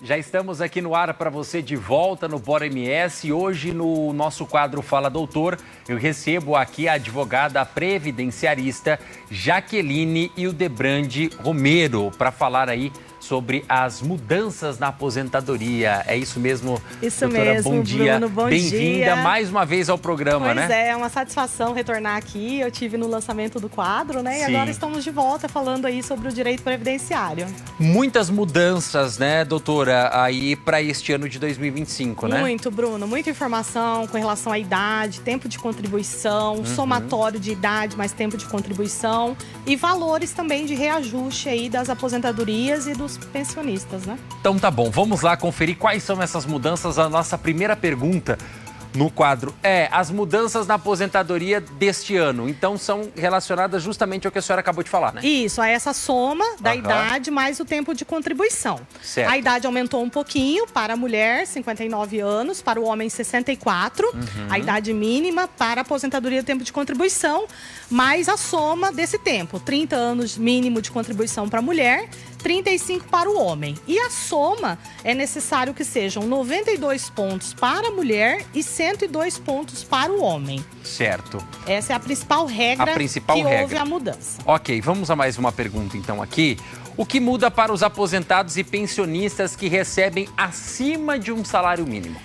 Já estamos aqui no ar para você de volta no Bora MS. Hoje no nosso quadro Fala Doutor, eu recebo aqui a advogada previdenciarista Jaqueline Hildebrande Romero para falar aí sobre as mudanças na aposentadoria. É isso mesmo, isso doutora? Mesmo, bom dia. Bruno, bom Bem-vinda mais uma vez ao programa, pois né? É uma satisfação retornar aqui. Eu tive no lançamento do quadro, né? Sim. E agora estamos de volta falando aí sobre o direito previdenciário. Muitas mudanças, né, doutora, aí para este ano de 2025, né? Muito, Bruno. Muita informação com relação à idade, tempo de contribuição, somatório de idade mais tempo de contribuição e valores também de reajuste aí das aposentadorias e dos pensionistas, né? Então tá bom, vamos lá conferir quais são essas mudanças. A nossa primeira pergunta no quadro é as mudanças na aposentadoria deste ano. Então são relacionadas justamente ao que a senhora acabou de falar, né? Isso, a essa soma da idade mais o tempo de contribuição. Certo. A idade aumentou um pouquinho para a mulher, 59 anos, para o homem, 64. A idade mínima para a aposentadoria do tempo de contribuição, mais a soma desse tempo, 30 anos mínimo de contribuição para a mulher, 35 para o homem. E a soma é necessário que sejam 92 pontos para a mulher e 102 pontos para o homem. Certo. Essa é a principal regra houve a mudança. Ok, vamos a mais uma pergunta então aqui. O que muda para os aposentados e pensionistas que recebem acima de um salário mínimo?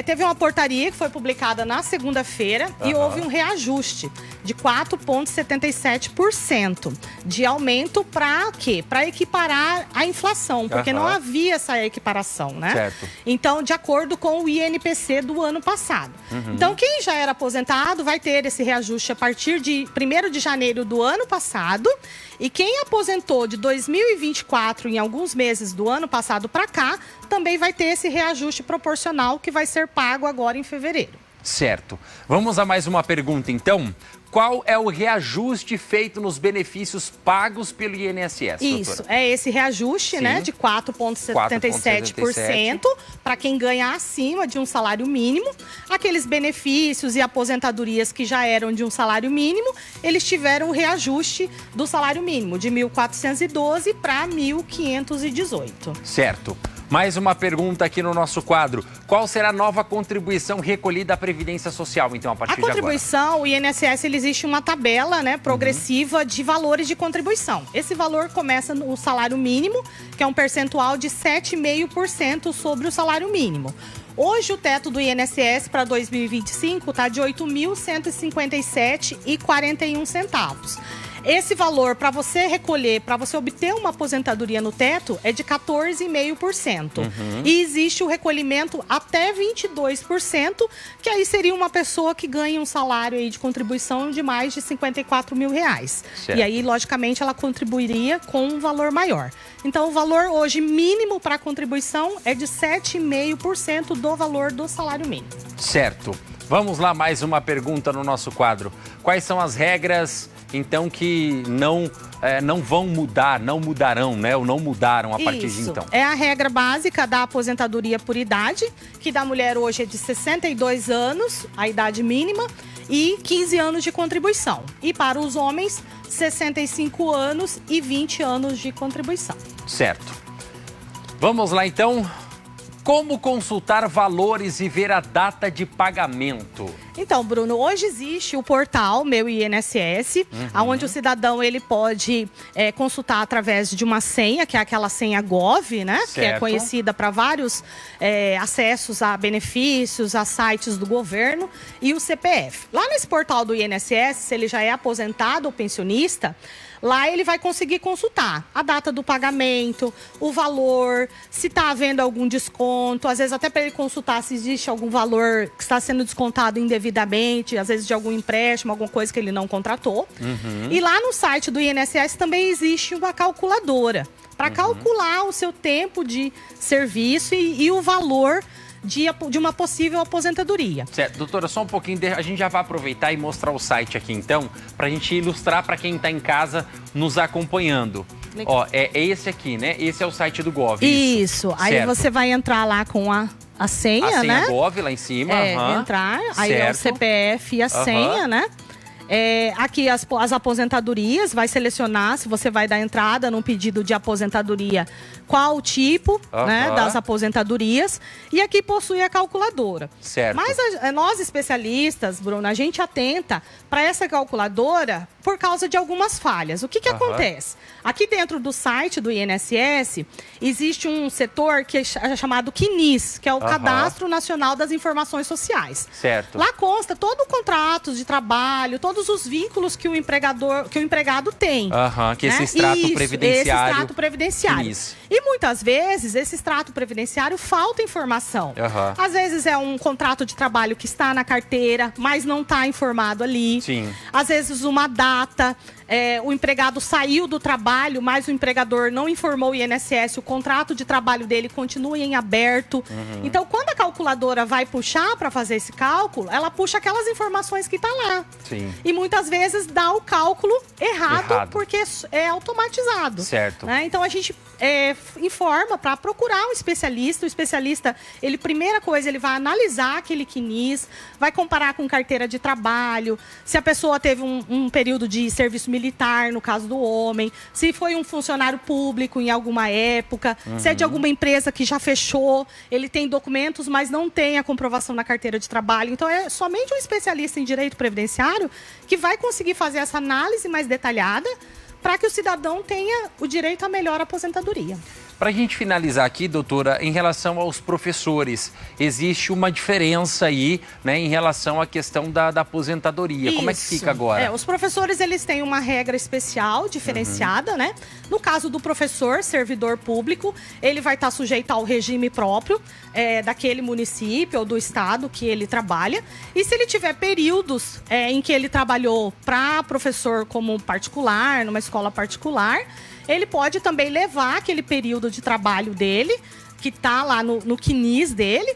Teve uma portaria que foi publicada na segunda-feira e houve um reajuste de 4,77% de aumento para quê? Para equiparar a inflação, porque não havia essa equiparação, né? Certo. Então, de acordo com o INPC do ano passado. Então, quem já era aposentado vai ter esse reajuste a partir de 1º de janeiro do ano passado. E quem aposentou de 2024 em alguns meses do ano passado para cá, também vai ter esse reajuste proporcional que vai ser pago agora em fevereiro. Certo. Vamos a mais uma pergunta, então. Qual é o reajuste feito nos benefícios pagos pelo INSS, Isso, doutora? é esse reajuste, né, de 4,77% para quem ganha acima de um salário mínimo. Aqueles benefícios e aposentadorias que já eram de um salário mínimo, eles tiveram o reajuste do salário mínimo de 1.412 para 1.518. Certo. Mais uma pergunta aqui no nosso quadro. Qual será a nova contribuição recolhida à Previdência Social, então, a partir de agora? A contribuição, o INSS, existe uma tabela, né, progressiva de valores de contribuição. Esse valor começa no salário mínimo, que é um percentual de 7,5% sobre o salário mínimo. Hoje, o teto do INSS para 2025 está de R$ 8.157,41. Esse valor, para você recolher, para você obter uma aposentadoria no teto, é de 14,5%. E existe o recolhimento até 22%, que aí seria uma pessoa que ganha um salário aí de contribuição de mais de R$54 mil. Certo. E aí, logicamente, ela contribuiria com um valor maior. Então, o valor hoje mínimo para a contribuição é de 7,5% do valor do salário mínimo. Certo. Vamos lá, mais uma pergunta no nosso quadro. Quais são as regras, então, que não vão mudar, não mudarão, né? Ou não mudaram a partir de então? É a regra básica da aposentadoria por idade, que da mulher hoje é de 62 anos, a idade mínima, e 15 anos de contribuição. E para os homens, 65 anos e 20 anos de contribuição. Certo. Vamos lá, então. Como consultar valores e ver a data de pagamento? Então, Bruno, hoje existe o portal Meu INSS, onde o cidadão ele pode consultar através de uma senha, que é aquela senha Gov, né? Certo. Que é conhecida para vários acessos a benefícios, a sites do governo e o CPF. Lá nesse portal do INSS, se ele já é aposentado ou pensionista, lá ele vai conseguir consultar a data do pagamento, o valor, se está havendo algum desconto, às vezes até para ele consultar se existe algum valor que está sendo descontado indevidamente, às vezes de algum empréstimo, alguma coisa que ele não contratou. E lá no site do INSS também existe uma calculadora para calcular o seu tempo de serviço e o valor de uma possível aposentadoria. Certo, doutora, só um pouquinho, a gente já vai aproveitar e mostrar o site aqui então, para a gente ilustrar para quem está em casa nos acompanhando. Legal. Ó, é esse aqui, né? Esse é o site do Gov. Isso. Aí certo. você vai entrar lá com a senha, né? A senha Gov lá em cima. Entrar, aí é o CPF e a senha, né? Aqui as aposentadorias, vai selecionar se você vai dar entrada num pedido de aposentadoria, qual o tipo né, das aposentadorias. E aqui possui a calculadora. Certo. Mas nós especialistas, Bruno, a gente atenta para essa calculadora por causa de algumas falhas. O que acontece? Aqui dentro do site do INSS, existe um setor que é chamado CNIS, que é o Cadastro Nacional das Informações Sociais. Certo. Lá consta todo o contrato de trabalho, todos os vínculos que o empregado tem. Que esse extrato previdenciário. Esse extrato previdenciário. CNIS. E muitas vezes, esse extrato previdenciário falta informação. Às vezes é um contrato de trabalho que está na carteira, mas não está informado ali. Sim. Às vezes uma data, o empregado saiu do trabalho, mas o empregador não informou o INSS, o contrato de trabalho dele continua em aberto. Então, quando a calculadora vai puxar para fazer esse cálculo, ela puxa aquelas informações que estão lá. Sim. E muitas vezes dá o cálculo errado. Porque é automatizado. Certo. Né? Então, a gente informa para procurar um especialista. O especialista, primeira coisa, ele vai analisar aquele CNIS, vai comparar com carteira de trabalho, se a pessoa teve um período de serviço militar, no caso do homem, se foi um funcionário público em alguma época, se é de alguma empresa que já fechou, ele tem documentos, mas não tem a comprovação na carteira de trabalho. Então, é somente um especialista em direito previdenciário que vai conseguir fazer essa análise mais detalhada para que o cidadão tenha o direito à melhor aposentadoria. Para a gente finalizar aqui, doutora, em relação aos professores, existe uma diferença aí, né, em relação à questão da aposentadoria. Isso. Como é que fica agora? Os professores, eles têm uma regra especial, diferenciada, né? No caso do professor, servidor público, ele vai estar sujeito ao regime próprio daquele município ou do estado que ele trabalha. E se ele tiver períodos em que ele trabalhou para professor como particular, numa escola particular, ele pode também levar aquele período de trabalho dele, que está lá no CNIS dele,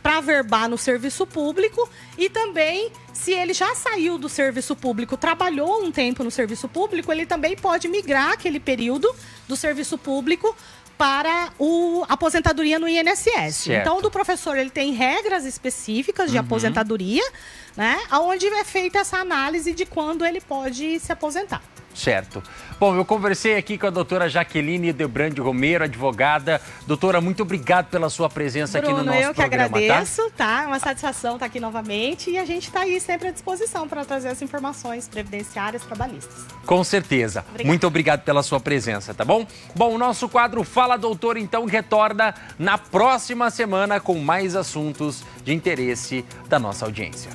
para averbar no serviço público. E também, se ele já saiu do serviço público, trabalhou um tempo no serviço público, ele também pode migrar aquele período do serviço público para a aposentadoria no INSS. Certo. Então, do professor, ele tem regras específicas de aposentadoria, né, onde é feita essa análise de quando ele pode se aposentar. Certo. Bom, eu conversei aqui com a doutora Jaqueline Debrandi Romero, advogada. Doutora, muito obrigado pela sua presença aqui no nosso programa. Eu que agradeço, tá? É uma satisfação estar aqui novamente e a gente está aí sempre à disposição para trazer as informações previdenciárias trabalhistas. Com certeza. Obrigada. Muito obrigado pela sua presença, tá bom? Bom, o nosso quadro Fala Doutor, então, retorna na próxima semana com mais assuntos de interesse da nossa audiência.